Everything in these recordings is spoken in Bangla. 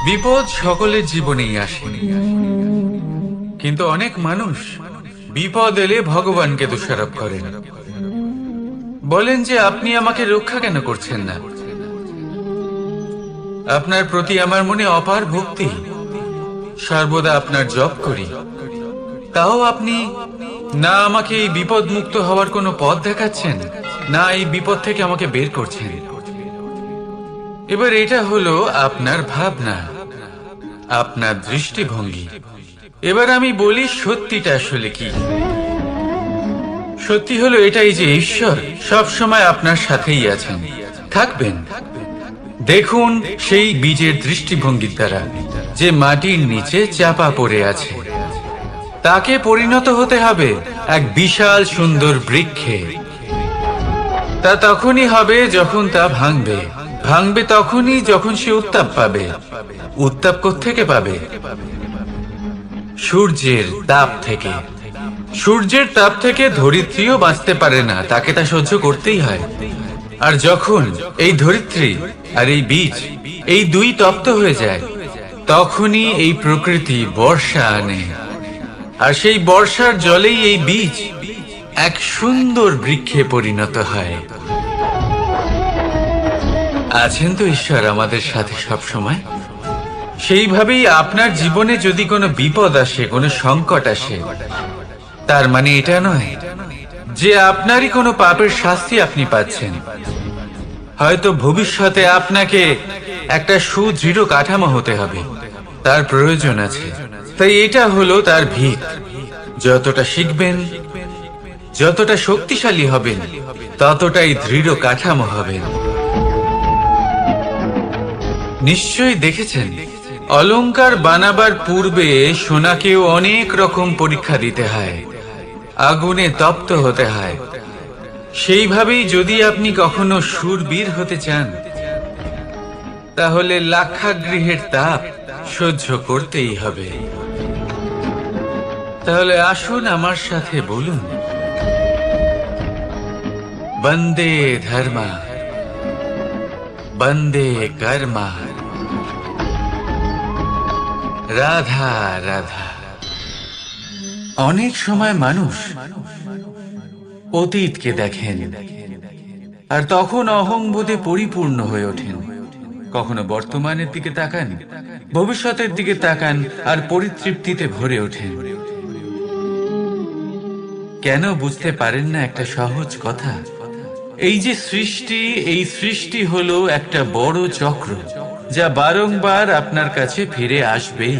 বিপদ সকলের জীবনেই আসে, কিন্তু অনেক মানুষ বিপদ এলে ভগবানকে দোষারোপ করেন। বলেন যে আপনি আমাকে রক্ষা কেন করছেন না? আপনার প্রতি আমার মনে অপার ভক্তি, সর্বদা আপনার জপ করি, তাও আপনি না আমাকে এই বিপদ মুক্ত হওয়ার কোনো পথ দেখাচ্ছেন, না এই বিপদ থেকে আমাকে বের করছেন। এবার এটা হলো আপনার ভাবনা, আপনার দৃষ্টিভঙ্গি। এবার আমি বলি সত্যিটা আসলে কি। সত্যি হলো এটাই যে ঈশ্বর সব সময় আপনার সাথেই আছেন, থাকবেন। দেখুন সেই বীজের দৃষ্টিভঙ্গির দ্বারা যে মাটির নিচে চাপা পড়ে আছে, তাকে পরিণত হতে হবে এক বিশাল সুন্দর বৃক্ষে। তা তখনই হবে যখন তা ভাঙবে, ভাঙবে তখনই যখন সে উত্তাপ পাবে। উত্তাপ কোত্থেকে পাবে? সূর্যের তাপ থেকে। সূর্যের তাপ থেকে ধরিত্রীও বাঁচতে পারে না, তাকে তা সহ্য করতেই হয়। আর যখন এই ধরিত্রী আর এই বীজ এই দুই তপ্ত হয়ে যায়, তখনই এই প্রকৃতি বর্ষা আনে। আর সেই বর্ষার জলেই এই বীজ এক সুন্দর বৃক্ষে পরিণত হয়। আছেন তো ঈশ্বর আমাদের সাথে সব সময়। সেইভাবেই আপনার জীবনে যদি কোনো বিপদ আসে, কোনো সংকট আসে, তার মানে এটা নয় যে আপনারই কোনো পাপের শাস্তি আপনি পাচ্ছেন। হয়তো ভবিষ্যতে আপনাকে একটা সুদৃঢ় কাঠামো হতে হবে, তার প্রয়োজন আছে। তাই এটা হলো তার ভিত। যতটা শিখবেন, যতটা শক্তিশালী হবেন, ততটাই দৃঢ় কাঠামো হবেন। নিশ্চয়ই দেখেছেন, অলংকার বানাবার পূর্বে সোনাকেও অনেক রকম পরীক্ষা দিতে হয়, আগুনে তপ্ত হতে হয়। সেইভাবেই যদি আপনি কখনো শূরবীর হতে চান, তাহলে লাক্ষাগৃহের তাপ সহ্য করতেই হবে। তাহলে আসুন আমার সাথে বলুন, বন্দে ধর্মা, বন্দে কর্মা, রাধা রাধা। অনেক সময় মানুষ অতীতকে দেখেন আর তখন অহংবোধে পরিপূর্ণ হয়ে ওঠেন। কখনো বর্তমানের দিকে তাকান, ভবিষ্যতের দিকে তাকান আর পরিতৃপ্তিতে ভরে ওঠেন। কেন বুঝতে পারেন না একটা সহজ কথা? এই যে সৃষ্টি, এই সৃষ্টি হলো একটা বড় চক্র, যা বারংবার আপনার কাছে ফিরে আসবেই।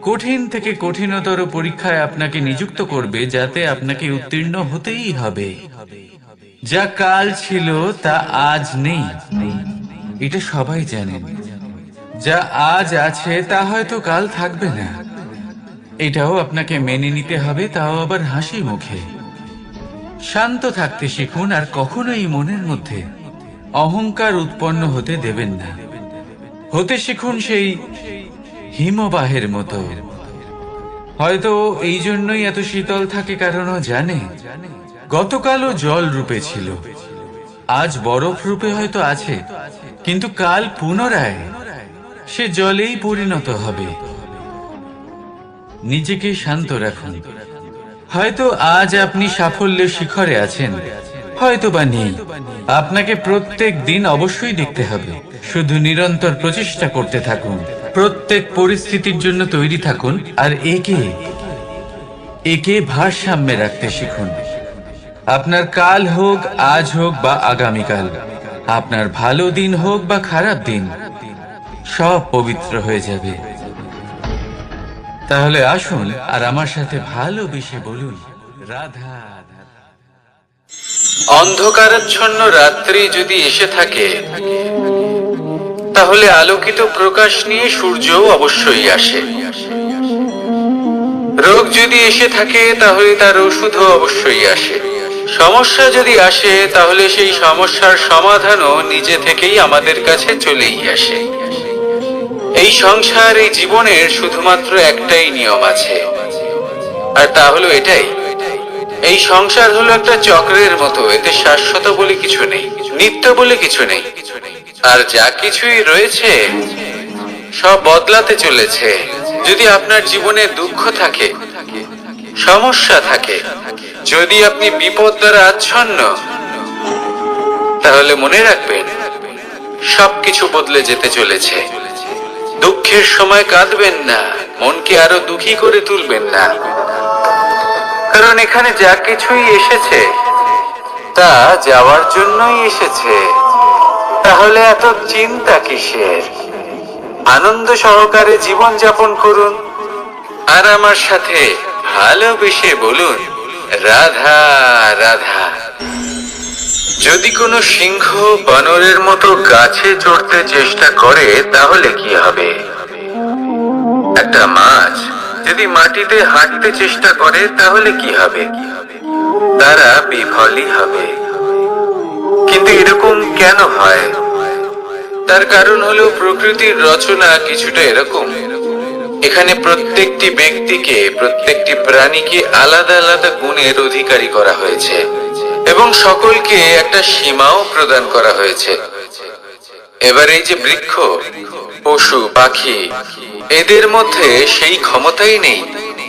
কঠিন থেকে কঠিনতর পরীক্ষায় আপনাকে নিযুক্ত করবে, যাতে আপনাকে উত্তীর্ণ হতেই হবে। যা কাল ছিল তা আজ নেই, এটা সবাই জানেন। যা আজ আছে তা হয়তো কাল থাকবে না, এটাও আপনাকে মেনে নিতে হবে, তাও আবার হাসি মুখে। শান্ত থাকতে শিখুন আর কখনোই মনের মধ্যে অহংকার উৎপন্ন হতে দেবেন না। হতে শিখুন সেই হিমবাহের মতো। হয়তো এই জন্যই এত শীতল থাকে, কারণ ও জানে গতকালও জল রূপে ছিল, আজ বরফ রূপে হয়তো আছে, কিন্তু কাল পুনরায় সে জলেই পরিণত হবে। নিজেকে শান্ত রাখুন। হয়তো আজ আপনি সাফল্যের শিখরে আছেন, হয়তো বা নেই। আপনাকে প্রত্যেক দিন অবশ্যই দেখতে হবে। শুধু নিরন্তর প্রচেষ্টা করতে থাকুন, প্রত্যেক পরিস্থিতির জন্য তৈরি থাকুন, আর একে ভারসাম্যে রাখতে শিখুন। আপনার কাল হোক, আজ হোক বা আগামীকাল, আপনার ভালো দিন হোক বা খারাপ দিন, সব পবিত্র হয়ে যাবে। তাহলে আসুন আর আমার সাথে ভালোবেসে বলুন, রাধা। অন্ধকারাচ্ছন্ন রাত্রি যদি এসে থাকে, তাহলে আলোকিত প্রকাশ নিয়ে সূর্যও অবশ্যই আসে। রোগ যদি এসে থাকে, তাহলে তার ওষুধও অবশ্যই আসে। সমস্যা যদি আসে, তাহলে সেই সমস্যার সমাধানও নিজে থেকেই আমাদের কাছে চলেই আসে। এই সংসার, এই জীবনের শুধুমাত্র একটাই নিয়ম আছে, আর তা হলো এটাই: এই সংসার হলো একটা চক্রের মতো। এতে শাশ্বত বলে কিছু নেই, নিত্য বলে কিছু নেই। আর যা কিছুই রয়েছে সব বদলাতে চলেছে। যদি আপনার জীবনে দুঃখ থাকে, সমস্যা থাকে, যদি আপনি বিপদ দ্বারা আচ্ছন্ন, তাহলে মনে রাখবেন সবকিছু বদলে যেতে চলেছে। দুঃখের সময় কাঁদবেন না, মনকে আরো দুঃখী করে তুলবেন না, কারণ এখানে যা কিছুই এসেছে তা যাওয়ার জন্যই এসেছে। তাহলে এত চিন্তা কিসের? আনন্দ সহকারে জীবন যাপন করুন আর আমার সাথে ভালোবেসে বলুন, রাধা রাধা। যদি কোনো সিংহ বানরের মতো গাছে চড়তে চেষ্টা করে তাহলে কি হবে? একটা মাছ যদি মাটিতে হাঁটতে চেষ্টা করে তাহলে কি হবে? তারা বিফলই হবে। কিন্তু এরকম কেন হয়? তার কারণ হলো প্রকৃতির রচনা কিছুটা এরকম। এখানে প্রত্যেকটি ব্যক্তিকে, প্রত্যেকটি প্রাণীকে আলাদা আলাদা গুণের অধিকারী করা হয়েছে এবং সকলকে একটা সীমাও প্রদান করা হয়েছে। এবার এই যে বৃক্ষ, পশু, পাখি, এদের মধ্যে সেই ক্ষমতাই নেই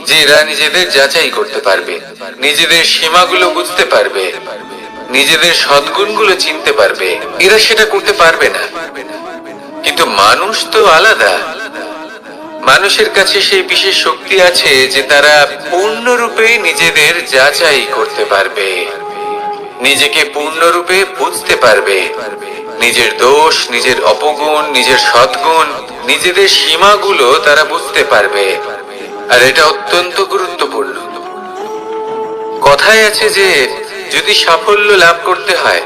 যে এরা নিজেদের যাচাই করতে পারবে, নিজেদের সীমাগুলো বুঝতে পারবে, নিজেদের সদ্গুণগুলো চিনতে পারবে। এরা সেটা করতে পারবে না। কিন্তু মানুষ তো আলাদা। মানুষের কাছে সেই বিশেষ শক্তি আছে যে তারা পূর্ণরূপে নিজেদের যাচাই করতে পারবে, নিজেকে পূর্ণরূপে বুঝতে পারবে, নিজের দোষ, নিজের অপগুণ, নিজের সদ্গুণ, নিজেদের সীমাগুলো তারা বুঝতে পারবে। আর এটা অত্যন্ত গুরুত্বপূর্ণ। কথায় আছে যে যদি সাফল্য লাভ করতে হয়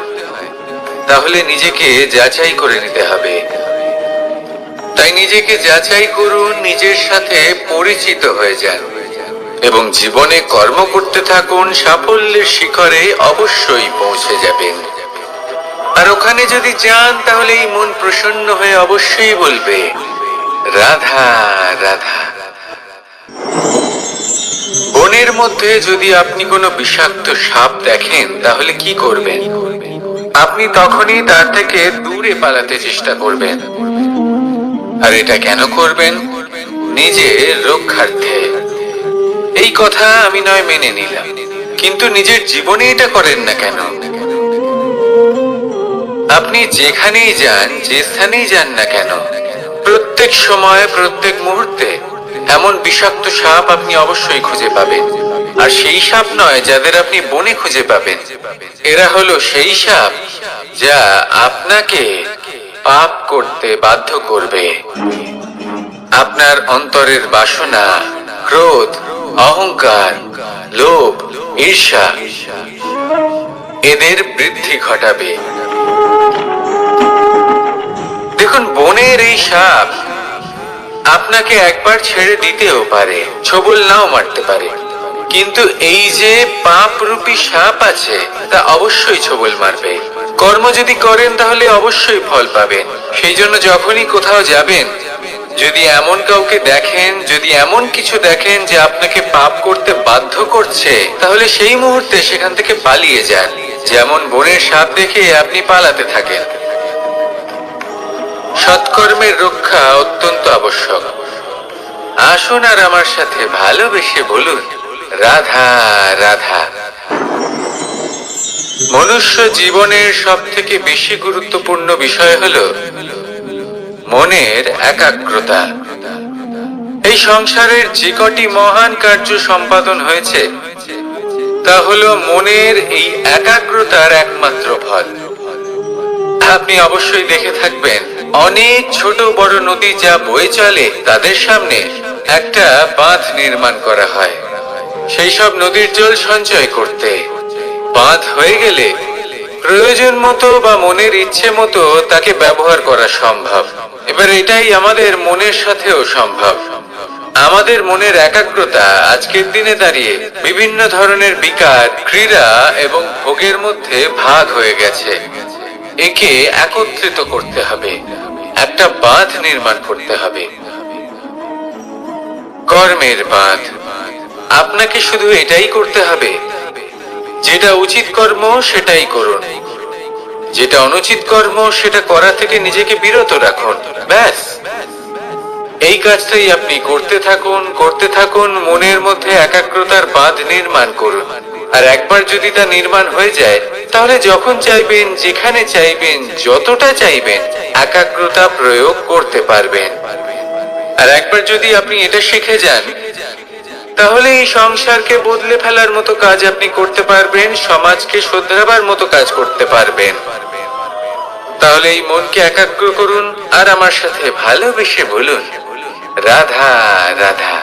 তাহলে নিজেকে যাচাই করে নিতে হবে। তাই নিজেকে যাচাই করুন, নিজের সাথে পরিচিত হয়ে যান এবং জীবনে কর্ম করতে থাকুন। সাফল্যের শিখরে অবশ্যই পৌঁছে যাবেন। আর ওখানে যদি যান তাহলে এই মন প্রসন্ন হয়ে অবশ্যই বলবে, রাধা রাধা। বনের মধ্যে যদি আপনি কোনো বিষাক্ত সাপ দেখেন তাহলে কি করবেন? আপনি তখনই তার থেকে দূরে পালাতে চেষ্টা করবেন। আর এটা কেন করবেন? নিজের রক্ষার্থে। এই কথা আমি নয় মেনে নিলাম, কিন্তু নিজের জীবনে এটা করেন না কেন? আপনি যেখানেই যান, যে স্থানেই যান না কেন, প্রত্যেক সময়, প্রত্যেক মুহূর্তে এমন বিষাক্ত সাপ আপনি অবশ্যই খুঁজে পাবেন। আর সেই সাপ নয় যাদের আপনি বনে খুঁজে পাবেন, এরা হলো সেই সাপ যা আপনাকে পাপ করতে বাধ্য করবে। আপনার অন্তরের বাসনা, ক্রোধ, অহংকার, লোভ, ঈর্ষা, এদের বৃদ্ধি ঘটাবে। দেখুন, বনের এই সাপ আপনাকে একবার ছেড়ে দিতেও পারে, ছোবল নাও মারতে পারে, কিন্তু এই যে পাপ রূপী সাপ আছে তা অবশ্যই ছোবল মারবে। কর্ম যদি করেন তাহলে অবশ্যই ফল পাবেন। সেই জন্য যখনই কোথাও যাবেন, যদি এমন কাউকে দেখেন, যদি এমন কিছু দেখেন যে আপনাকে পাপ করতে বাধ্য করছে, তাহলে সেই মুহূর্তে সেখান থেকে পালিয়ে যান। যেমন বনের সাপ দেখে আপনি পালাতে থাকেন। সৎকর্মের রক্ষা অত্যন্ত আবশ্যক। আসুন আর আমার সাথে ভালোবেসে বলুন, রাধা রাধা। মনুষ্য জীবনের সব থেকে বেশি গুরুত্বপূর্ণ বিষয় হলো মনের একাগ্রতা। এই সংসারের যে কটি মহান কার্য সম্পাদন হয়েছে তা হলো মনের এই একাগ্রতার একমাত্র ফল। আপনি অবশ্যই দেখে থাকবেন, অনেক ছোট বড় নদী যা বয়ে চলে তাদের সামনে একটা বাঁধ নির্মাণ করা হয় সেই সব নদীর জল সঞ্চয় করতে। বাঁধ হয়ে গেলে প্রয়োজন মতো বা মনের ইচ্ছে মতো তাকে ব্যবহার করা সম্ভব। এবার এটাই আমাদের মনের সাথেও সম্ভব। আমাদের মনের একাগ্রতা আজকের দিনে দাঁড়িয়ে বিভিন্ন ধরনের বিকার, ক্রীড়া এবং ভোগের মধ্যে ভাগ হয়ে গেছে। একে একত্রিত করতে হবে, একটা বাঁধ নির্মাণ করতে হবে, কর্মের বাঁধ। আপনাকে শুধু এটাই করতে হবে, যেটা উচিত কর্ম সেটাই করুন, যেটা অনুচিত কর্ম সেটা করা থেকে নিজেকে বিরত রাখুন। ব্যাস, এই কাজটাই আপনি করতে থাকুন, মনের মধ্যে একাগ্রতার বাঁধ নির্মাণ করুন। আর একবার যদি তা নির্মাণ হয়ে যায়, তাহলে যখন চাইবেন, যেখানে চাইবেন, যতটা চাইবেন, একাগ্রতা প্রয়োগ করতে পারবেন। আর একবার যদি আপনি এটা শিখে যান, তাহলে এই সংসারকে বদলে ফেলার মতো কাজ আপনি করতে পারবেন, সমাজকে শোধরাবার মতো কাজ করতে পারবেন। তাহলে এই মনকে একাগ্র করুন আর আমার সাথে ভালোবেসে বলুন, রাধা রাধা।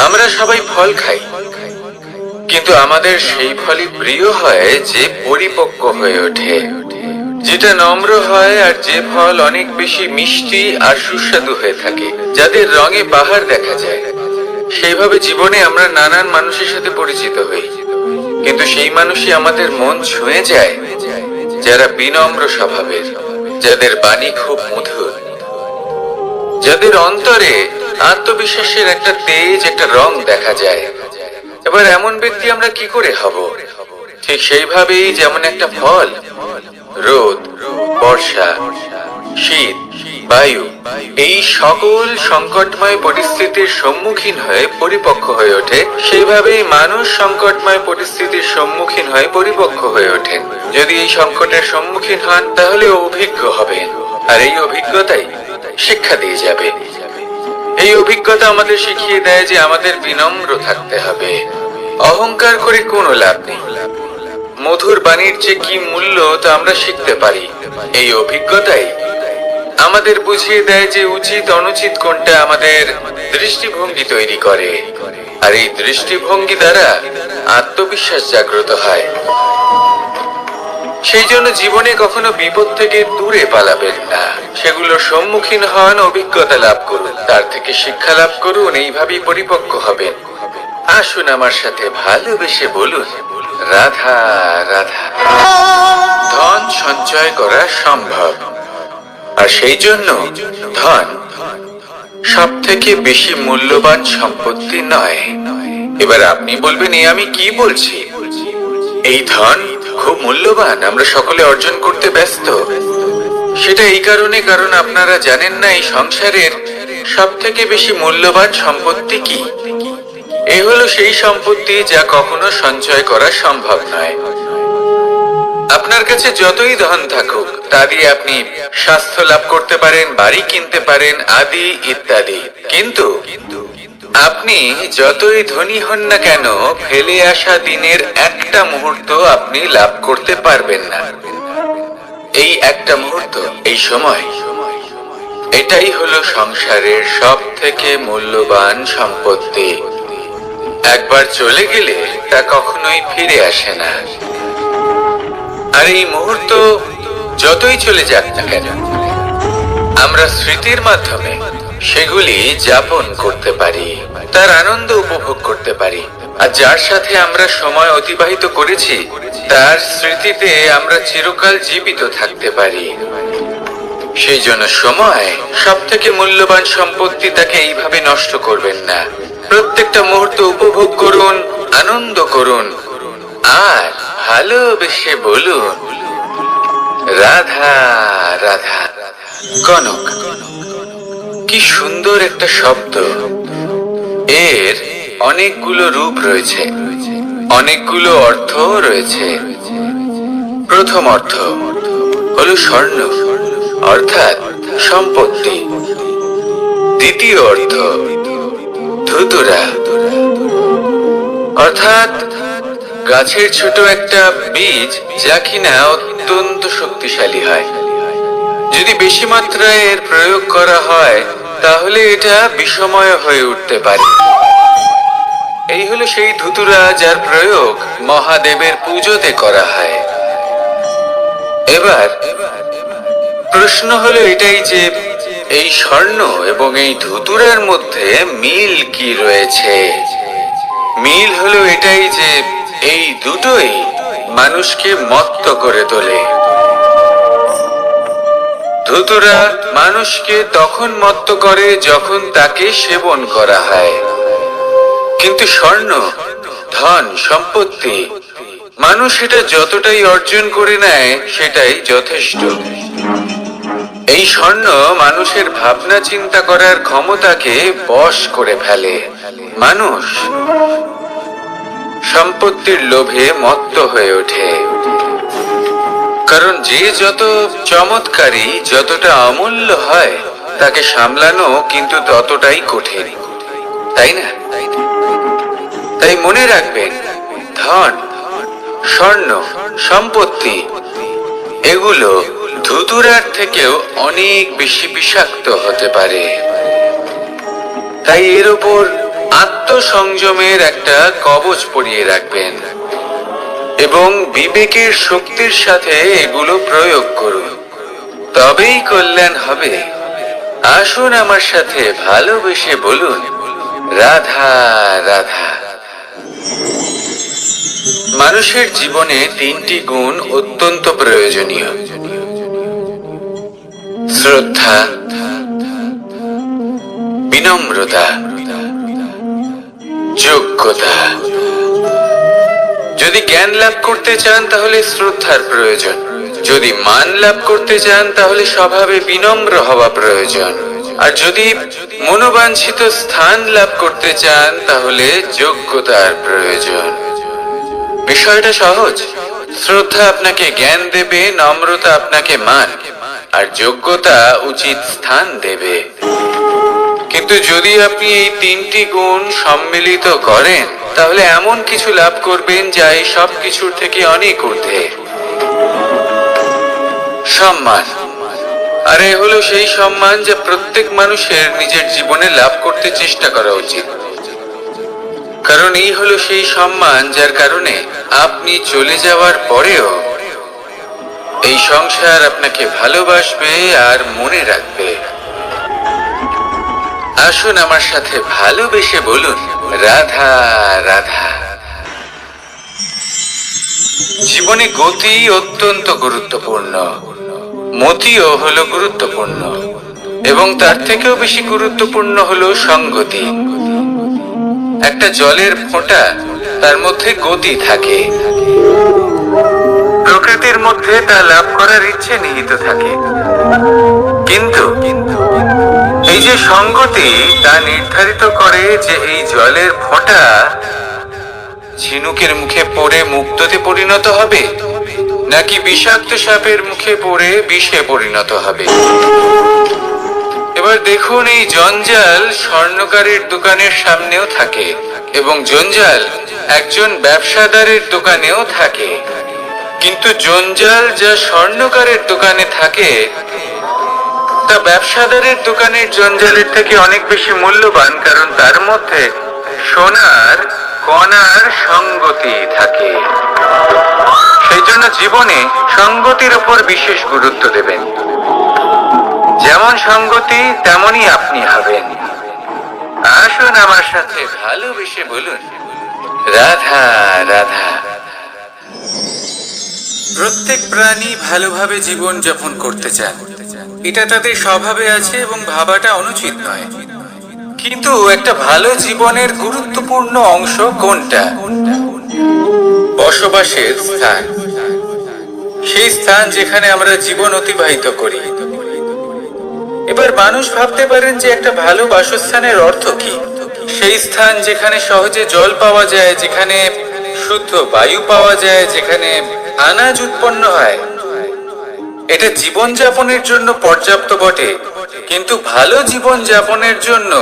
আমরা সবাই ফল খাই, কিন্তু আমাদের সেই ফলই প্রিয় হয় যে পরিপক্ক হয়ে ওঠে, যেটা নম্র হয়, আর যে ফল অনেক বেশি মিষ্টি আর সুস্বাদু হয়ে থাকে, যাদের রঙে বাহার দেখা যায়। সেইভাবে জীবনে আমরা নানান মানুষের সাথে পরিচিত হই, কিন্তু সেই মানুষই আমাদের মন ছুঁয়ে যায় যারা বিনম্র স্বভাবের, যাদের বাণী খুব মধুর, যাদের অন্তরে আত্মবিশ্বাসের একটা তেজ, একটা রং দেখা যায়। এবার এমন ব্যক্তি আমরা কি করে হব? ঠিক সেইভাবেই যেমন একটা ফল রোদ, বর্ষা, শীত, বায়ু, এই সকল সংকটময় পরিস্থিতির সম্মুখীন হয়ে পরিপক্ক হয়ে ওঠে, সেইভাবেই মানুষ সংকটময় পরিস্থিতির সম্মুখীন হয়ে পরিপক্ক হয়ে ওঠেন। যদি এই সংকটের সম্মুখীন হন, তাহলে অভিজ্ঞ হবেন, আর এই অভিজ্ঞতাই শিক্ষা দিয়ে যাবে। এই অভিজ্ঞতা আমাদের শিখিয়ে দেয় যে আমাদের বিনম্র থাকতে হবে। অহংকার করে কোনো লাভ নেই। মধুর বাণীর যে কি মূল্য তা আমরা শিখতে পারি। এই অভিজ্ঞতাই আমাদের বুঝিয়ে দেয় যে উচিত অনুচিত কোনটা, আমাদের দৃষ্টিভঙ্গি তৈরি করে, আর এই দৃষ্টিভঙ্গি দ্বারা আত্মবিশ্বাস জাগ্রত হয়। সেই জন্য জীবনে কখনো বিপদ থেকে দূরে পালাবেন না, সেগুলোর সম্মুখীন হন, অভিজ্ঞতা লাভ করুন, তার থেকে শিক্ষা লাভ করুন, এইভাবেই পরিপক্ক হবেন। আসুন আমার সাথে ভালোবেসে বলুন, রাধা রাধা। ধন সঞ্চয় করা সম্ভব, আর সেই জন্য ধন সব থেকে বেশি মূল্যবান সম্পত্তি নয়। এবার আপনি বলবেন, এ আমি কি বলছি? এই ধন খুব মূল্যবান, আমরা সকলে অর্জন করতে ব্যস্ত। সেটা এই কারণে, কারণ আপনারা জানেন না এই সংসারের সব থেকে বেশি মূল্যবান সম্পত্তি কি। এ হলো সেই সম্পত্তি যা কখনো সঞ্চয় করা সম্ভব নয়। আপনার কাছে যতই ধন থাকুক, তা দিয়ে আপনি স্বাস্থ্য লাভ করতে পারেন, বাড়ি কিনতে পারেন, আদি ইত্যাদি, কিন্তু আপনি যতই ধনী হন না কেন, ফেলে আসা দিনের একটা মুহূর্ত আপনি লাভ করতে পারবেন না। এই একটা মুহূর্ত, এই সময়, এটাই হলো সংসারের সব থেকে মূল্যবান সম্পত্তি। একবার চলে গেলে তা কখনোই ফিরে আসে না। আর এই মুহূর্ত যতই চলে যাক না কেন, আমরা স্মৃতির মাধ্যমে সেগুলি যাপন করতে পারি, তার আনন্দ উপভোগ করতে পারি। আর যার সাথে আমরা সময় অতিবাহিত করেছি, তার স্মৃতিতে আমরা চিরকাল জীবিত থাকতে পারি। সেই জন্য সময় সব থেকে মূল্যবান সম্পত্তি, তাকে এইভাবে নষ্ট করবেন না। প্রত্যেকটা মুহূর্ত উপভোগ করুন, আনন্দ করুন, আর ভালোবেসে বলুন, রাধা রাধা। কনক, কি সুন্দর একটা শব্দ। এর অনেকগুলো রূপ রয়েছে, অনেকগুলো অর্থ রয়েছে। প্রথম অর্থ হলো স্বর্ণ, অর্থাৎ সম্পত্তি। দ্বিতীয় অর্থ ধুতুরা, অর্থাৎ গাছের ছোট একটা বীজ, যা কিনা অত্যন্ত শক্তিশালী হয়। যদি বেশি মাত্রায় এর প্রয়োগ করা হয়, তাহলে এটা বিষময় হয়ে উঠতে পারে। এই হলো সেই ধুতুরা যার প্রয়োগ মহাদেবের পুজোতে করা হয়। এবার প্রশ্ন হলো এটাই যে এই স্বর্ণ এবং এই ধুতুরার মধ্যে মিল কি রয়েছে? মিল হলো এটাই যে এই দুটোই মানুষকে মত্ত করে তোলে। ধুতুরা মানুষকে তখন মত্ত করে যখন তাকে সেবন করা হয়, কিন্তু স্বর্ণ, ধন, সম্পত্তি, মানুষ এটা যতটাই অর্জন করে নেয় সেটাই যথেষ্ট। এই স্বর্ণ মানুষের ভাবনা চিন্তা করার ক্ষমতাকে বশ করে ফেলে। মানুষ সম্পত্তির লোভে মত্ত হয়ে ওঠে, কারণ যে যত চমৎকারী, যতটা অমূল্য হয়, তাকে সামলানো কিন্তু ততটাই কঠিন, তাই না? তাই মনে রাখবেন, ধন, স্বর্ণ, সম্পত্তি এগুলো ধুতুরার থেকেও অনেক বেশি বিষাক্ত হতে পারে। তাই এর উপর আত্মসংযমের একটা কবচ পরিয়ে রাখবেন এবং বিবেকের শক্তির সাথে এগুলো প্রয়োগ করুন, তবেই কল্যাণ হবে। আসুন আমার সাথে ভালোবেসে বলুন, রাধা রাধা। মানুষের জীবনে তিনটি গুণ অত্যন্ত প্রয়োজনীয়: শ্রদ্ধা, বিনম্রতা, যোগ্যতা। যদি জ্ঞান লাভ করতে চান তাহলে শ্রদ্ধার প্রয়োজন, যদি মান লাভ করতে চান তাহলে স্বভাবে বিনম্র হওয়া প্রয়োজন, আর যদি মনোবাঞ্ছিত স্থান লাভ করতে চান তাহলে যোগ্যতার প্রয়োজন। বিষয়টা সহজ। শ্রদ্ধা আপনাকে জ্ঞান দেবে, নম্রতা আপনাকে মান, আর যোগ্যতা উচিত স্থান দেবে। কিন্তু যদি আপনি এই তিনটি গুণ সম্মিলিত করেন তাহলে এমন কিছু লাভ করবেন যা এই সব কিছুর থেকে অনেক ঊর্ধ্বে। সম্মান। আর এ হলো সেই সম্মান যা প্রত্যেক মানুষের নিজের জীবনে লাভ করতে চেষ্টা করা উচিত, কারণ এই হলো সেই সম্মান যার কারণে আপনি চলে যাওয়ার পরেও এই সংসার আপনাকে ভালোবাসবে আর মনে রাখবে। আসুন আমার সাথে ভালোবেসে বলুন, রাধা রাধা। জীবনে গতি অত্যন্ত গুরুত্বপূর্ণ, মতিও হলো গুরুত্বপূর্ণ, এবং তার থেকেও বেশি গুরুত্বপূর্ণ হলো সঙ্গতি। একটা জলের ফোঁটা, তার মধ্যে গতি থাকে, প্রকৃতির মধ্যে তা লাভ করার ইচ্ছে নিহিত থাকে, কিন্তু এই যে সঙ্গতি, তা নির্ধারিত করে যে এই জলের ফোঁটা ঝিনুকের মুখে পড়ে মুক্ততে পরিণত হবে নাকি বিষাক্ত সাপের মুখে পড়ে বিষে পরিণত হবে। এবার দেখুন, এই জঞ্জাল স্বর্ণকারের দোকানের সামনেও থাকে এবং জঞ্জাল একজন ব্যবসাদারের দোকানেও থাকে, কিন্তু জঞ্জাল যা স্বর্ণকারের দোকানে থাকে তা ব্যবসাদারের দোকানের জঞ্জালের থেকে অনেক বেশি মূল্যবান, কারণ তার মধ্যে সোনার কণার সঙ্গতি থাকে। সেই জন্য জীবনে সঙ্গতির উপর বিশেষ গুরুত্ব দেবেন। যেমন সঙ্গতি তেমনই আপনি হবেন। আসুন আমার সাথে ভালোবেসে বলুন, রাধা রাধা। প্রত্যেক প্রাণী ভালোভাবে জীবন যাপন করতে চান, এটা তাদের স্বভাবে আছে এবং ভাবাটা অনুচিত নয়। কিন্তু একটা ভালো জীবনের গুরুত্বপূর্ণ অংশ কোনটা? বসবাসের স্থান। সেই স্থান যেখানে আমরা জীবন অতিবাহিত করি। এবার মানুষ ভাবতে পারেন যে একটা ভালো বাসস্থানের অর্থ কি? সেই স্থান যেখানে সহজে জল পাওয়া যায়, যেখানে শুদ্ধ বায়ু পাওয়া যায়, যেখানে আনাজ উৎপন্ন হয়। এটা জীবনযাপনের জন্য পর্যাপ্ত বটে, কিন্তু ভালো জীবন যাপনের জন্য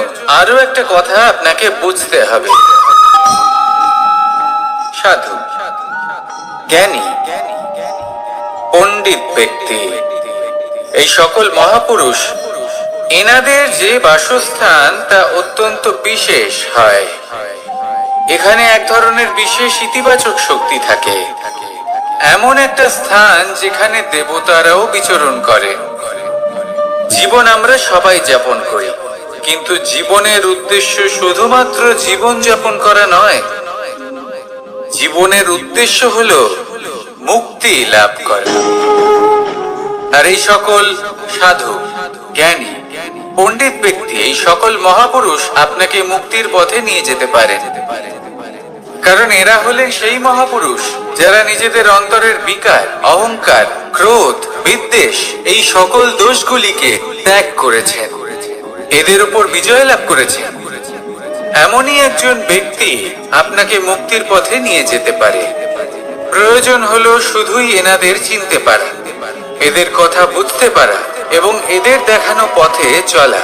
আরো একটা কথা আপনাকে বুঝতে হবে। সাধু, জ্ঞানী, পণ্ডিত ব্যক্তি, এই সকল মহাপুরুষ, এনাদের যে বাসস্থান তা অত্যন্ত বিশেষ হয়। এখানে এক ধরনের বিশেষ ইতিবাচক শক্তি থাকে, এমন একটা স্থান যেখানে দেবতারাও বিচরণ করে। জীবন আমরা সবাই যাপন করি, কিন্তু জীবনের উদ্দেশ্য শুধুমাত্র জীবন যাপন করা নয়। জীবনের উদ্দেশ্য হলো মুক্তি লাভ করা। আর এই সকল সাধু, জ্ঞানী, পণ্ডিত ব্যক্তি, এই সকল মহাপুরুষ আপনাকে মুক্তির পথে নিয়ে যেতে পারেন, কারণ এরা হলেন সেই মহাপুরুষ যারা নিজেদের অন্তরের বিকার, অহংকার, ক্রোধ, বিদ্বেষ, এই সকল দোষগুলিকে ত্যাগ করেছেন, এদের উপর বিজয় লাভ করেছেন, এমনই একজন ব্যক্তি আপনাকে মুক্তির পথে নিয়ে যেতে পারে। প্রয়োজন হলো শুধুই এনাদের চিনতে পারা, এদের কথা বুঝতে পারা এবং এদের দেখানো পথে চলা।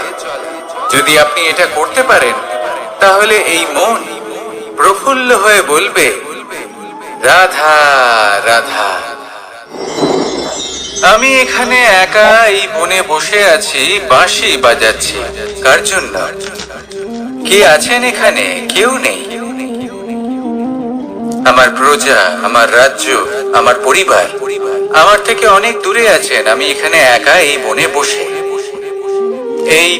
যদি আপনি এটা করতে পারেন, তাহলে এই মন প্রফুল্ল হয়ে বলবে, রাধা রাধা। আমি এখানে একা এই বনে বসে আছি, বাঁশি বাজাচ্ছি। কার জন্য? কে আছেন এখানে? কেউ নেই। আমার প্রজা, আমার রাজ্য, আমার পরিবার আমার থেকে অনেক দূরে আছেন। আমি এখানে একা এই বনে বসে এই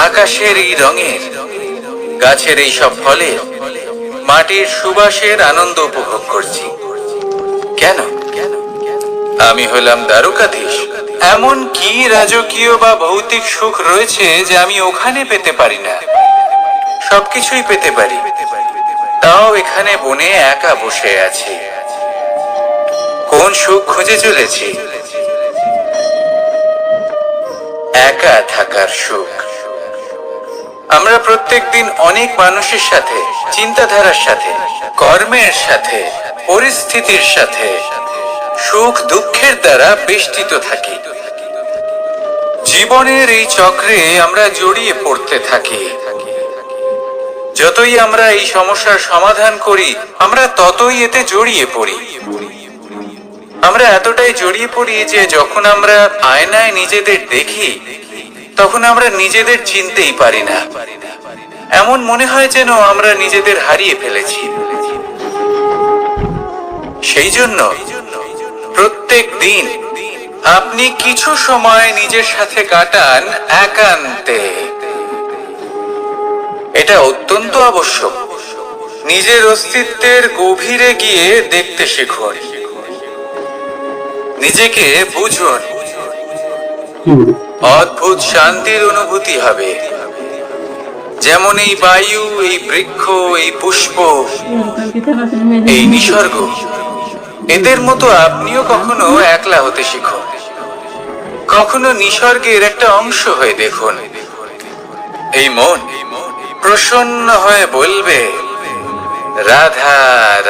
আকাশের এই রঙের, গাছের এই সব ফলের, মাটির সুবাসের আনন্দ উপভোগ করছি। কেন? আমি হলাম দ্বারকাধীশ। এমন কি রাজকীয় বা ভৌতিক সুখ রয়েছে যে আমি ওখানে পেতে পারি না? সবকিছুই পেতে পারি, তাও এখানে বনে একা বসে আছি। কোন সুখ খুঁজে চলেছি? একা থাকার সুখ। আমরা প্রত্যেকদিন অনেক মানুষের সাথে, চিন্তাধারার সাথে, কর্মের সাথে, পরিস্থিতির সাথে, সুখ দুঃখের দ্বারা বেষ্টিত থাকি। জীবনের এই চক্রে আমরা জড়িয়ে পড়তে থাকি। যতই আমরা এই সমস্যার সমাধান করি, আমরা ততই এতে জড়িয়ে পড়ি। আমরা এতটাই জড়িয়ে পড়ি যে যখন আমরা আয়নায় নিজেদের দেখি, তখন আমরা নিজেদের চিনতেই পারি না। এমন মনে হয় যেন আমরা নিজেদের হারিয়ে ফেলেছি। সেই জন্য প্রত্যেক দিন আপনি কিছু সময় নিজের সাথে কাটান একান্তে। এটা অত্যন্ত আবশ্যক। নিজের অস্তিত্বের গভীরে গিয়ে দেখতে শিখুন, নিজেকে বুঝুন। অদ্ভুত শান্তির অনুভূতি হবে। যেমন এই বায়ু, এই বৃক্ষ, এই পুষ্প, এই নিসর্গ, এদের মতো আপনিও কখনো একলা হতে শিখুন। কখনো নিসর্গের একটা অংশ হয়ে দেখুন। এই মন প্রসন্ন হয়ে বলবে, রাধা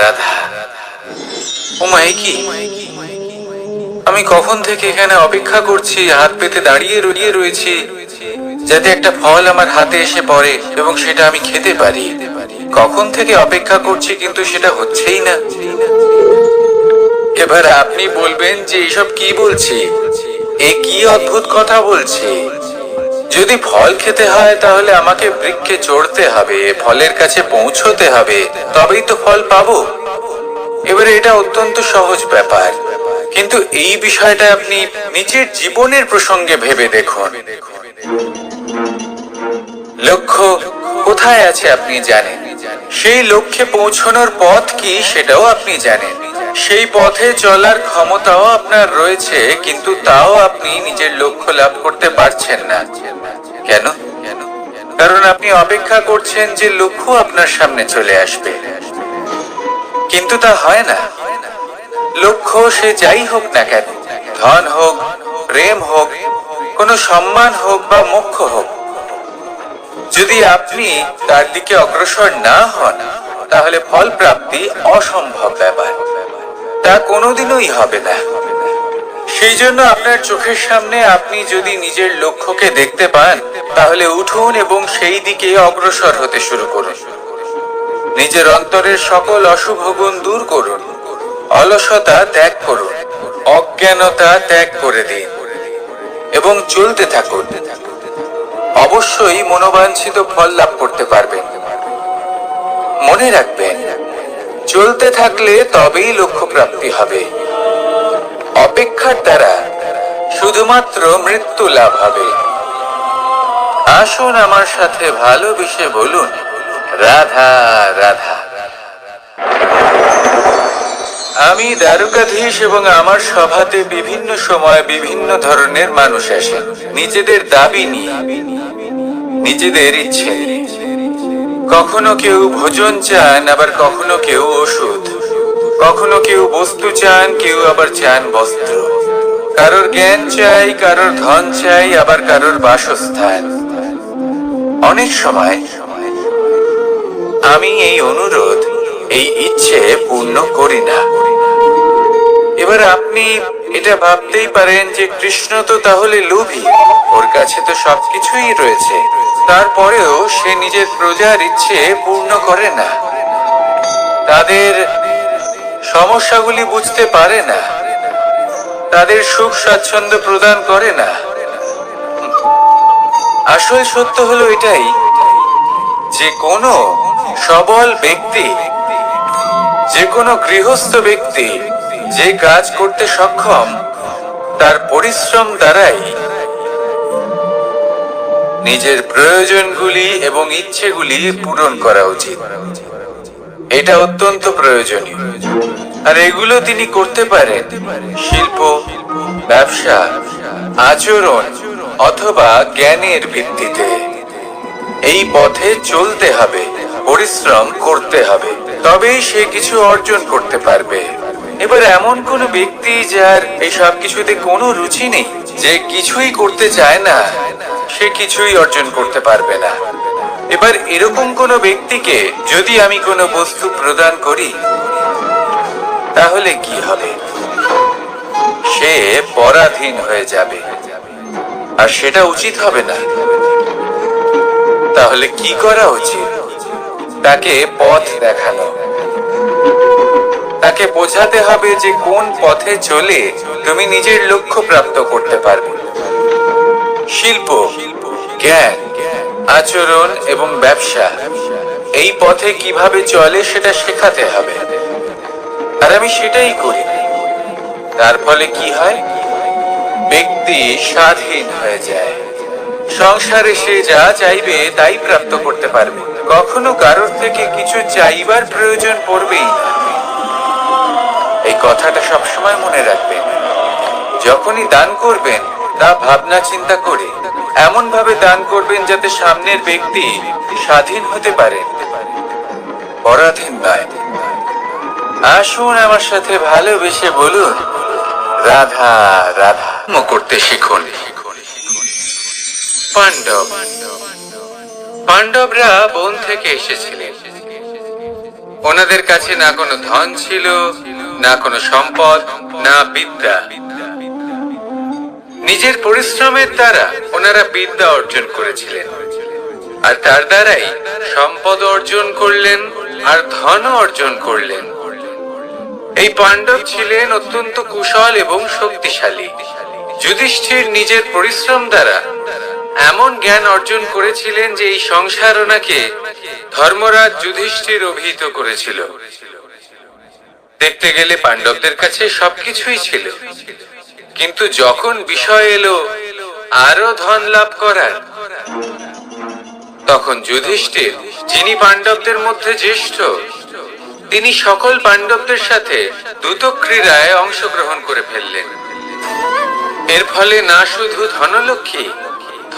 রাধা। ওমাই কি, আমি কখন থেকে এখানে অপেক্ষা করছি, হাত পেতে দাঁড়িয়ে রয়েছি যাতে একটা ফল আমার হাতে এসে পড়ে এবং সেটা আমি খেতে পারি। কখন থেকে অপেক্ষা করছি, কিন্তু সেটা হচ্ছেই না। এবার আপনি বলবেন যে এইসব কি বলছি, এ কি অদ্ভুত কথা বলছি। যদি ফল খেতে হয় তাহলে আমাকে বৃক্ষে চড়তে হবে, ফলের কাছে পৌঁছতে হবে, তবেই তো ফল পাবো। এবারে এটা অত্যন্ত সহজ ব্যাপার, কিন্তু এই বিষয়টা আপনি নিজের জীবনের প্রসঙ্গে ভেবে দেখুন। লক্ষ্য কোথায় আছে আপনি জানেন, সেই লক্ষ্যে পৌঁছানোর পথ কি সেটাও আপনি জানেন, সেই পথে চলার ক্ষমতাও আপনার রয়েছে, কিন্তু তাও আপনি নিজের লক্ষ্য লাভ করতে পারছেন না। কেন? কারণ আপনি অপেক্ষা করছেন যে লক্ষ্য আপনার সামনে চলে আসবে, কিন্তু তা হয় না। লক্ষ্য সে যাই হোক না কেন, ধন হোক, প্রেম হোক, কোনো সম্মান হোক বা মোক্ষ হোক, যদি আপনি তার দিকে অগ্রসর না হন, তাহলে ফল প্রাপ্তি অসম্ভব ব্যাপার, তা কোনোদিনই হবে না। সেই জন্য আপনার চোখের সামনে আপনি যদি নিজের লক্ষ্যকে দেখতে পান, তাহলে উঠুন এবং সেই দিকে অগ্রসর হতে শুরু করুন। নিজের অন্তরের সকল অশুভ গুণ দূর করুন, অলসতা ত্যাগ করুন, অজ্ঞানতা ত্যাগ করে দিন এবং চলতে থাকুন। অবশ্যই মনোবাঞ্ছিত ফল লাভ করতে পারবেন। মনে রাখবেন, চলতে থাকলে তবেই লক্ষ্য প্রাপ্তি হবে। অপেক্ষার দ্বারা শুধুমাত্র মৃত্যু লাভ হবে। আসুন আমার সাথে ভালোবেসে বলুন, রাধা রাধা। আমি দ্বারকাধীশ এবং আমার সভাতে বিভিন্ন সময় বিভিন্ন ধরনের মানুষ আসেন, নিজেদের দাবি নিয়ে, নিজেদের ইচ্ছে। কখনো কেউ ভোজন চান, আবার কখনো কেউ ওষুধ, কখনো কেউ বস্তু চান, কেউ আবার চান বস্ত্র। কারোর জ্ঞান চাই, কারোর ধন চাই, আবার কারোর বাসস্থান। অনেক সময় আমি এই অনুরোধ, এই ইচ্ছে পূর্ণ করি না। এবার আপনি এটা ভাবতেই পারেন যে কৃষ্ণ তো তাহলে লোভী, ওর কাছে তো সবকিছুই রয়েছে, তারপরেও সে নিজের প্রজার ইচ্ছে পূর্ণ করে না, তাদের সমস্যাগুলি বুঝতে পারে না, তাদের সুখ স্বাচ্ছন্দ্য প্রদান করে না। আসল সত্য হলো এটাই যে কোনো সবল ব্যক্তি, যে কোনো গৃহস্থ ব্যক্তি যে কাজ করতে সক্ষম, তার পরিশ্রম দ্বারাই নিজের প্রয়োজনগুলি এবং ইচ্ছেগুলি পূরণ করা উচিত। এটা অত্যন্ত প্রয়োজনীয়। আর এগুলো তিনি করতে পারেন শিল্প, ব্যবসা, আচরণ অথবা জ্ঞানের ভিত্তিতে। এই পথে চলতে হবে, পরিশ্রম করতে হবে, তবেই সে কিছু অর্জন করতে পারবে। এবার এমন কোন ব্যক্তি যার এই সব কিছুতে কোনো রুচি নেই, যে কিছুই করতে চায় না, সে কিছুই অর্জন করতে পারবে না। এবার এরকম কোন ব্যক্তিকে যদি আমি কোনো বস্তু প্রদান করি, তাহলে কি হবে? সে পরাধীন হয়ে যাবে, আর সেটা উচিত হবে না। তাহলে কি করা উচিত? তাকে পথ দেখানো, তাকে বোঝাতে হবে যে কোন পথে চলে তুমি নিজের লক্ষ্য প্রাপ্ত করতে পারবে। শিল্প, জ্ঞান, আচরণ এবং ব্যবসা, এই পথে কিভাবে চলে সেটা শেখাতে হবে। আর আমি সেটাই করি। তার ফলে কি হয়? ব্যক্তি স্বাধীন হয়ে যায়। সংসারে সে যা চাইবে তাই প্রাপ্ত করতে পারবে, কখনো কারোর থেকে কিছু চাইবার প্রয়োজন পড়বেই না। এই কথাটা সবসময় মনে রাখবেন। যখনই দান করবেন, তা ভাবনা চিন্তা করে এমন ভাবে দান করবেন যাতে সামনের ব্যক্তি স্বাধীন হতে পারে, পরাধীন নয়। আসুন আমার সাথে ভালোবেসে বলুন, রাধা রাধা করতে শিখুন। পাণ্ডব, পাণ্ডবরা বন থেকে এসেছিলেন। ওনাদের কাছে না কোনো ধন ছিল, না কোনো সম্পদ, না বিদ্যা। নিজের পরিশ্রমের দ্বারা ওনারা বিদ্যা অর্জন করেছিলেন, আর তার দ্বারাই সম্পদ অর্জন করলেন আর ধন অর্জন করলেন। এই পাণ্ডব ছিলেন অত্যন্ত কুশল এবং শক্তিশালী। যুধিষ্ঠির নিজের পরিশ্রম দ্বারা এমন জ্ঞান অর্জন করেছিলেন যে এই সংসার ওনাকে ধর্মরাজ যুধিষ্ঠির অভিহিত করেছিল। দেখতে গেলে পাণ্ডবদের কাছে সবকিছুই ছিল, কিন্তু যখন বিষয় এলো আরো ধন লাভ করার, তখন যুধিষ্ঠির, যিনি পাণ্ডবদের মধ্যে জ্যেষ্ঠ, তিনি সকল পাণ্ডবদের সাথে দ্রুত ক্রীড়ায় অংশগ্রহণ করে ফেললেন। এর ফলে না শুধু ধনলক্ষ্মী,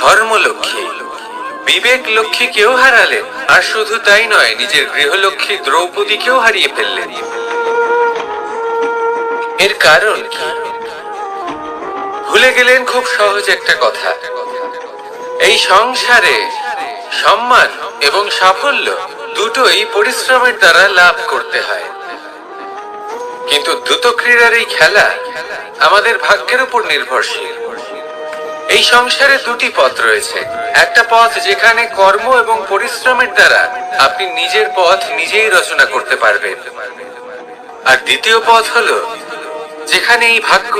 ধর্মলক্ষ্মী, বিবেক লক্ষ্মী কেউ হারালেন, আর শুধু তাই নয়, নিজের গৃহলক্ষ্মী দ্রৌপদীকেও হারিয়ে ফেললেন। এর কারণ কি? ভুলে গেলেন খুব সহজ একটা কথা। এই সংসারে সম্মান এবং সাফল্য দুটোই পরিশ্রমের দ্বারা লাভ করতে হয়, কিন্তু দ্রুত ক্রীড়ার এই খেলা আমাদের ভাগ্যের উপর নির্ভরশীল। এই সংসারে দুটি পথ রয়েছে। একটা পথ যেখানে কর্ম এবং পরিশ্রমের দ্বারা আপনি নিজের পথ নিজেই রচনা করতে পারবেন, আর দ্বিতীয় পথ হলো যেখানে এই ভাগ্য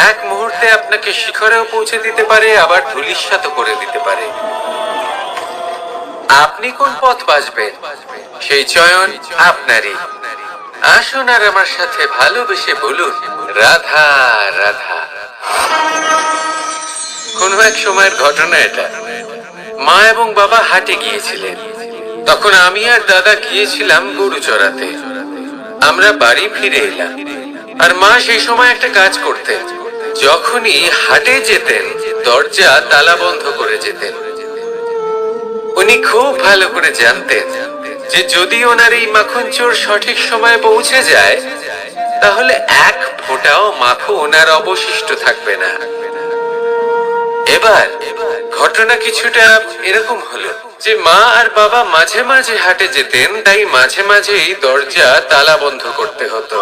এক মুহূর্তে আপনাকে শিখরেও পৌঁছে দিতে পারে, আবার ধূলিসাৎ করে দিতে পারে। আপনি কোন পথ বাছবেন, সেই চয়ন আপনারই। আসুন আর আমার সাথে ভালোবেসে বলুন, রাধা রাধা। কোনো এক সময়ের ঘটনা এটা। মা এবং বাবা হাটে গিয়েছিলেন। তখন আমি আর দাদা গিয়েছিলাম গরু চড়াতে। আমরা বাড়ি ফিরে এলাম, আর মা সেই সময় একটা কাজ করতেন। যখনই হাটে যেতেন, দরজা তালা বন্ধ করে যেতেন। উনি খুব ভালো করে জানতেন যে যদি ওনার এই মাখন চোর সঠিক সময়ে পৌঁছে যায়, তাহলে এক ফোঁটাও মাখন আর অবশিষ্ট থাকবে না। এবার ঘটনা কিছুটা এরকম হলো যে মা আর বাবা মাঝে মাঝে হাটে যেতেন, তাই মাঝে মাঝেই দরজা তালা বন্ধ করতে হতো।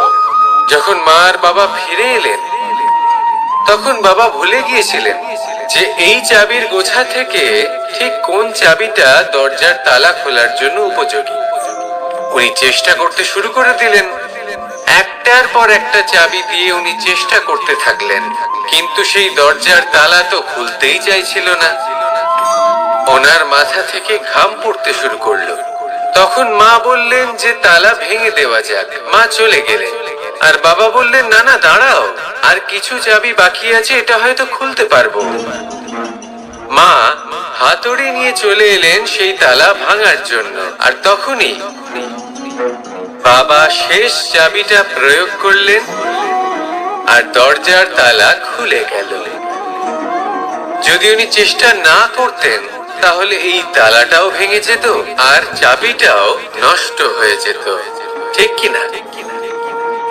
যখন মা আর বাবা ফিরে এলেন তখন বাবা ভুলে গিয়েছিলেন যে এই চাবির গোছা থেকে ঠিক কোন চাবিটা দরজার তালা খোলার জন্য উপযোগী। উনি চেষ্টা করতে শুরু করে দিলেন। একটার পর একটা চাবি দিয়ে উনি চেষ্টা করতে থাকলেন, কিন্তু সেই দরজার তালা তো খুলতেই চাইছিল না। ওনার মাথা থেকে ঘাম পড়তে শুরু করলো। তখন মা বললেন যে তালা ভেঙে দেওয়া যাক। মা চলে গেলেন আর বাবা বললেন, না না দাঁড়াও, আর কিছু চাবি বাকি আছে, এটা হয়তো খুলতে পারবো। মা হাতুড়ি নিয়ে চলে এলেন সেই তালা ভাঙার জন্য, আর তখনই বাবা শেষ চাবিটা প্রয়োগ করলেন আর দরজার তালা খুলে গেল। যদি উনি চেষ্টা না করতেন তাহলে এই তালাটাও ভেঙে যেত আর চাবিটাও নষ্ট হয়ে যেত, ঠিক কিনা?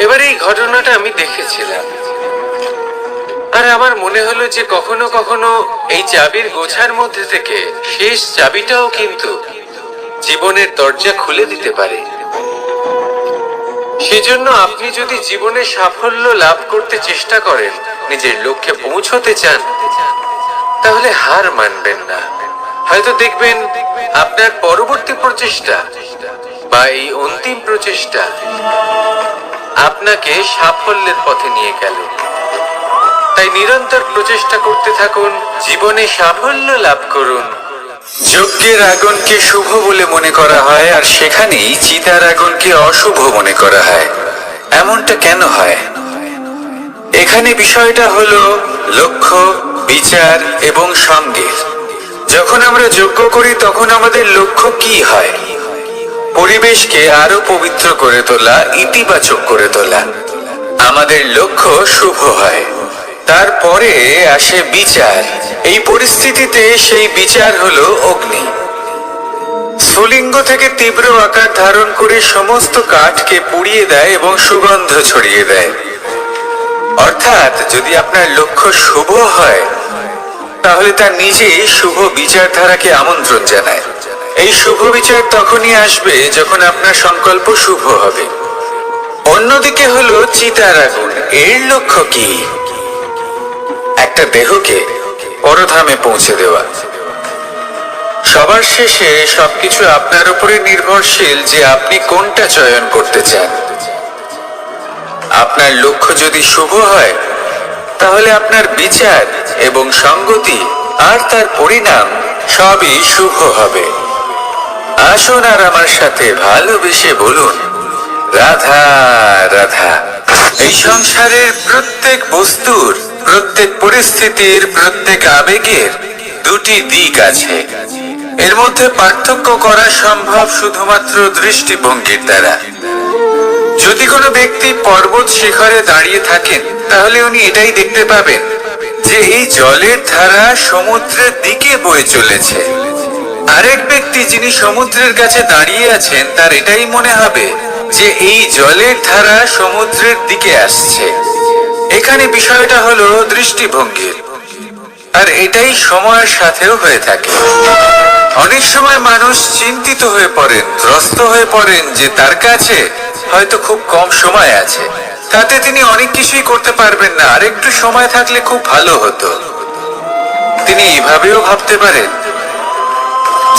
এবার এই ঘটনাটা আমি দেখেছিলাম আর আমার মনে হলো যে কখনো কখনো এই চাবির গোছার মধ্যে থেকে শেষ চাবিটাও কিন্তু জীবনের দরজা খুলে দিতে পারে। সেজন্য আপনি যদি জীবনে সাফল্য লাভ করতে চেষ্টা করেন, নিজের লক্ষ্যে পৌঁছতে চান, তাহলে হার মানবেন না। হয়তো দেখবেন আপনার পরবর্তী প্রচেষ্টা বা এই অন্তিম প্রচেষ্টা আপনাকে সাফল্যের পথে নিয়ে গেল। তাই নিরন্তর প্রচেষ্টা করতে থাকুন, জীবনে সাফল্য লাভ করুন। যজ্ঞের আগুনকে শুভ বলে মনে করা হয় আর সেখানেই চিতার আগুনকে অশুভ মনে করা হয়। এমনটা কেন হয়? এখানে বিষয়টা হলো লক্ষ্য, বিচার এবং সঙ্গের। যখন আমরা যজ্ঞ করি তখন আমাদের লক্ষ্য কি হয়? পরিবেশকে আরো পবিত্র করে তোলা, ইতিবাচক করে তোলা। আমাদের লক্ষ্য শুভ হয়। তারপরে আসে বিচার। এই পরিস্থিতিতে সেই বিচার হলো অগ্নি। স্ফুলিঙ্গ থেকে তীব্র আকার ধারণ করে সমস্ত কাঠকে পুড়িয়ে দেয় এবং সুগন্ধ ছড়িয়ে দেয়। অর্থাৎ যদি আপনার লক্ষ্য শুভ হয় তাহলে তা নিজেই শুভ বিচারধারাকে আমন্ত্রণ জানায়। এই শুভ বিচার তখনই আসবে যখন আপনার সংকল্প শুভ হবে। অন্যদিকে হলো চিতার আগুন। এর লক্ষ্য কি? একটা দেহকে পরধামে পৌঁছে দেওয়া। সবার শেষে সবকিছু আপনার উপরে নির্ভরশীল যে আপনি কোনটা চয়ন করতে চান। আপনার লক্ষ্য যদি শুভ হয় তাহলে আপনার বিচার এবং সঙ্গতি আর তার পরিণাম সবই শুভ হবে। আসুন আর আমার সাথে ভালোবেসে বলুন, রাধা রাধা। এই সংসারের প্রত্যেক বস্তুর, প্রত্যেক পরিস্থিতির, প্রত্যেক আবেগের দুটি দিক আছে। এর মধ্যে পার্থক্য করা সম্ভব শুধুমাত্র দৃষ্টিভঙ্গির দ্বারা। যদি কোনো ব্যক্তি পর্বত শিখরে দাঁড়িয়ে থাকেন তাহলে উনি এটাই দেখতে পাবেন যে এই জলের ধারা সমুদ্রের দিকে বয়ে চলেছে। আরেক ব্যক্তি যিনি সমুদ্রের কাছে দাঁড়িয়ে আছেন তার এটাই মনে হবে যে এই জলের ধারা সমুদ্রের দিকে আসছে। এখানে বিষয়টা হলো দৃষ্টিভঙ্গির, আর এটাই সময়ের সাথেও হয়ে থাকে। অনেক সময় মানুষ চিন্তিত হয়ে পড়েন, ত্রস্ত হয়ে পড়েন যে তার কাছে হয়তো খুব কম সময় আছে, তাতে তিনি অনেক কিছুই করতে পারবেন না, আর একটু সময় থাকলে খুব ভালো হতো। তিনি এভাবেও ভাবতে পারেন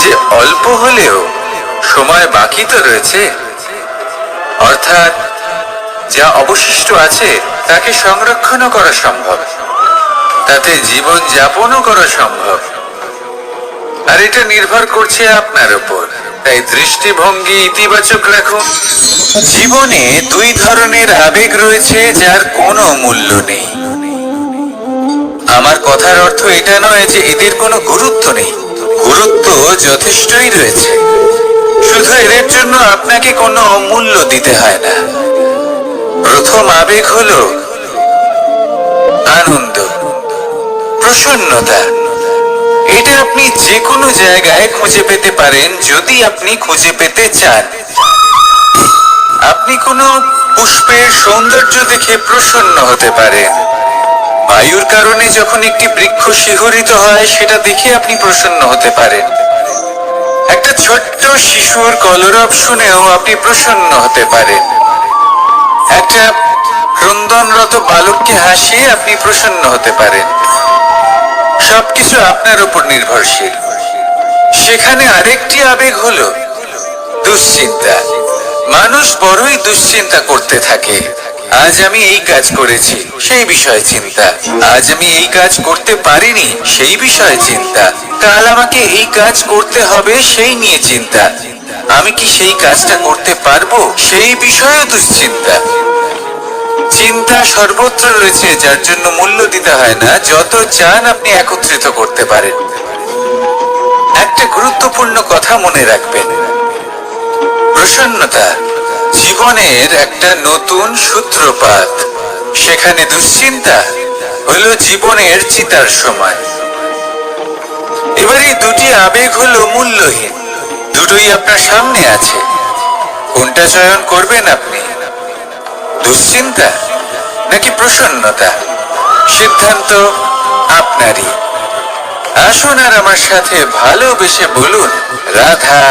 যে অল্প হলেও সময় বাকি তো রয়েছে, অর্থাৎ যা অবশিষ্ট আছে তাকে সংরক্ষণও করা সম্ভব, তাতে জীবন যাপনও করা সম্ভব। আর এটা নির্ভর করছে আপনার উপর। তাই দৃষ্টিভঙ্গি ইতিবাচক রাখুন। জীবনে দুই ধরনের আবেগ রয়েছে যার কোনো মূল্য নেই। আমার কথার অর্থ এটা নয় যে এদের কোনো গুরুত্ব নেই, গুরুত্ব যথেষ্টই রয়েছে, শুধু এদের জন্য আপনাকে কোনো মূল্য দিতে হয় না। প্রথম আবেগ হলো আনন্দ, প্রসন্নতা। এটা আপনি যে কোনো জায়গায় খুঁজে পেতে পারেন যদি আপনি খুঁজে পেতে চান। আপনি কোনো পুষ্পের সৌন্দর্য দেখে প্রসন্ন হতে পারেন। বায়ুর কারণে যখন একটি বৃক্ষ শিহরিত হয় সেটা দেখে আপনি প্রসন্ন হতে পারেন। একটা ছোট্ট শিশুর কলরব শুনেও আপনি প্রসন্ন হতে পারেন। একটা ক্রন্দনরত বালককে হাসিয়ে আপনি প্রসন্ন হতে পারেন। সবকিছু আপনার উপর নির্ভরশীল। সেখানে আরেকটি আবেগ হলো দুশ্চিন্তা। মানুষ বড়ই দুশ্চিন্তা করতে থাকে। আজ আমি এই কাজ করেছি, সেই বিষয়ে চিন্তা। আজ আমি এই কাজ করতে পারিনি, সেই বিষয়ে চিন্তা। কাল আমাকে এই কাজ করতে হবে, সেই নিয়ে চিন্তা। আমি কি সেই কাজটা করতে পারবো, সেই বিষয়েও দুশ্চিন্তা। চিন্তা সর্বত্র রয়েছে, যার জন্য মূল্য দিতে হয় না। যত চান আপনি একত্রিত করতে পারেন। একটা গুরুত্বপূর্ণ কথা মনে রাখবেন, প্রসন্নতা জীবনের একটা নতুন সূত্রপাত। সেখানে দুশ্চিন্তা হলো জীবনের চিতার সময়। এবার এই দুটি আবেগ হলো মূল্যহীন, দুটোই আপনার সামনে আছে। কোনটা চয়ন করবেন আপনি, দুশ্চিন্তা নাকি প্রসন্নতা? সিদ্ধান্ত আপনারই। আসুন আর আমার সাথে ভালোবেসে বলুন, রাধা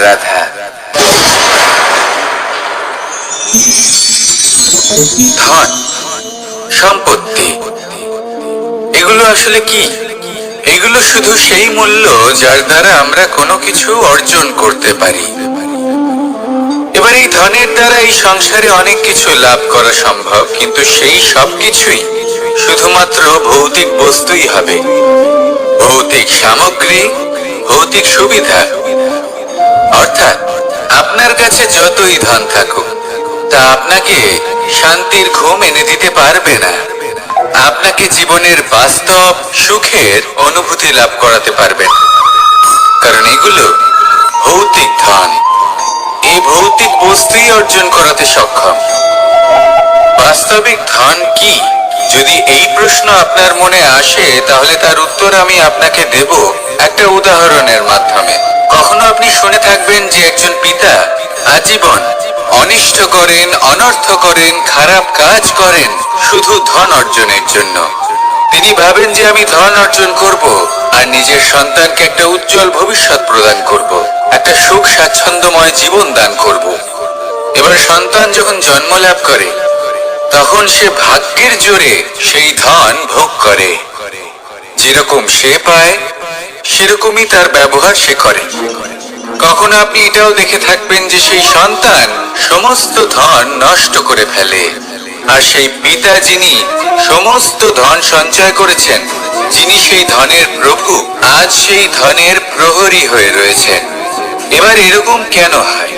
রাধা। ধন, সম্পত্তি, এগুলো আসলে কি? এগুলো শুধু সেই মূল্য যার দ্বারা আমরা কোনো কিছু অর্জন করতে পারি। এবার এই ধনের দ্বারা এই সংসারে অনেক কিছু লাভ করা সম্ভব, কিন্তু সেই সব কিছুই শুধুমাত্র ভৌতিক বস্তুই হবে। ভৌতিক সামগ্রী, ভৌতিক সুবিধা। অর্থাৎ আপনার কাছে যতই ধন থাকুক, তা আপনাকে শান্তির ঘুম এনে দিতে পারবে না। আপনাকে জীবনের বাস্তব সুখের অনুভূতি লাভ করাতে পারবে না, কারণ এগুলো ভৌতিক ধন। এই ভৌতিক বস্তুই অর্জন করাতে সক্ষম। বাস্তবিক ধন কি? যদি এই প্রশ্ন আপনার মনে আসে, তাহলে তার উত্তর আমি আপনাকে দেব একটা উদাহরণের মাধ্যমে। কখনো আপনি শুনে থাকবেন যে একজন পিতা আজীবন অনিষ্ট করেন, অনর্থ করেন, খারাপ কাজ করেন শুধু ধন অর্জনের জন্য। তিনি ভাবেন যে আমি ধন অর্জন করব আর নিজের সন্তানকে একটা উজ্জ্বল ভবিষ্যৎ প্রদান করব, একটা সুখ স্বাচ্ছন্দ্যময় জীবন দান করব। এবার সন্তান যখন জন্ম লাভ করে, তখন সে ভাগ্যের জোরে সেই ধন ভোগ করে। যেরকম সে পায়, সেরকমই তার ব্যবহার সে করে। কখনো আপনি এটাও দেখে থাকবেন যে সেই সন্তান সমস্ত ধন নষ্ট করে ফেলে, আর সেই পিতা যিনি সমস্ত ধন সঞ্চয় করেছেন, যিনি সেই ধনের প্রভু, আজ সেই ধনের প্রহরী হয়ে রয়েছেন। এবার এরকম কেন হয়?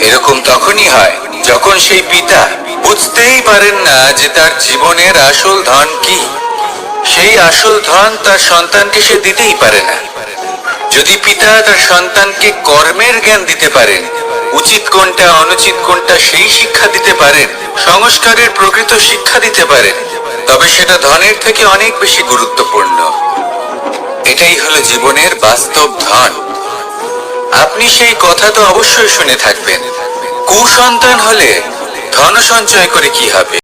এরকম তখনই হয় যখন সেই পিতা বুঝতেই পারেন না যে তার জীবনের আসল ধন কি। সেই আসল ধন তার সন্তানকে সে দিতেই পারে না। যদি পিতা তার সন্তানকে কর্মের জ্ঞান দিতে পারেন, উচিত কোনটা অনুচিত কোনটা সেই শিক্ষা দিতে পারেন, সংস্কারের প্রকৃত শিক্ষা দিতে পারেন, তবে সেটা ধনের থেকে অনেক বেশি গুরুত্বপূর্ণ। এটাই হলো জীবনের বাস্তব ধন। আপনি সেই কথা তো অবশ্যই শুনে থাকবেন, কুসন্তান হলে ধন সঞ্চয় করে কি হবে?